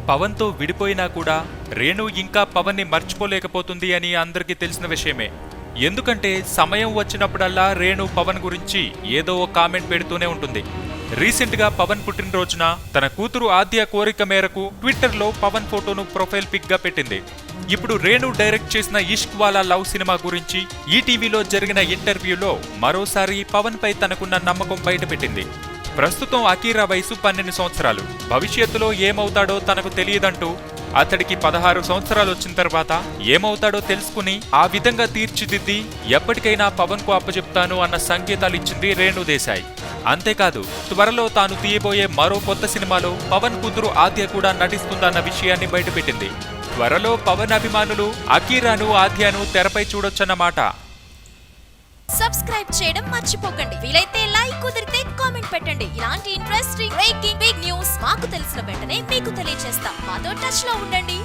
పవన్తో విడిపోయినా కూడా రేణు ఇంకా పవన్ని మర్చిపోలేకపోతుంది అని అందరికీ తెలిసిన విషయమే. ఎందుకంటే సమయం వచ్చినప్పుడల్లా రేణు పవన్ గురించి ఏదో ఒక కామెంట్ పెడుతూనే ఉంటుంది. రీసెంట్ గా పవన్ పుట్టినరోజున తన కూతురు ఆద్య కోరిక మేరకు ట్విట్టర్లో పవన్ ఫోటోను ప్రొఫైల్ పిక్ గా పెట్టింది. ఇప్పుడు రేణు డైరెక్ట్ చేసిన ఇష్క్ వాలా లవ్ సినిమా గురించి ఈటీవీలో జరిగిన ఇంటర్వ్యూలో మరోసారి పవన్ పై తనకున్న నమ్మకం బయటపెట్టింది. ప్రస్తుతం అకీరా వయసు 12 సంవత్సరాలు. భవిష్యత్తులో ఏమవుతాడో తనకు తెలియదంటూ అతడికి 16 సంవత్సరాలు వచ్చిన తర్వాత ఏమవుతాడో తెలుసుకుని ఆ విధంగా తీర్చిదిద్ది ఎప్పటికైనా పవన్ కు అప్పచెప్తాను అన్న సంకేతాలిచ్చింది రేణు దేశాయ్. అంతేకాదు త్వరలో తాను తీయబోయే మరో కొత్త సినిమాలో పవన్ కూతురు ఆద్య కూడా నటిస్తుందన్న విషయాన్ని బయటపెట్టింది. త్వరలో పవన్ అభిమానులు అకీరాను ఆద్యను తెరపై చూడొచ్చన్నమాట. సబ్స్క్రైబ్ చేయడం మర్చిపోకండి. వీలైతే లైక్, కుదిరితే కామెంట్ పెట్టండి. ఇలాంటి ఇంట్రెస్టింగ్ బ్రేకింగ్ బిగ్ న్యూస్ మాకు తెలిసిన వెంటనే మీకు తెలియజేస్తాం. మాతో టచ్ లో ఉండండి.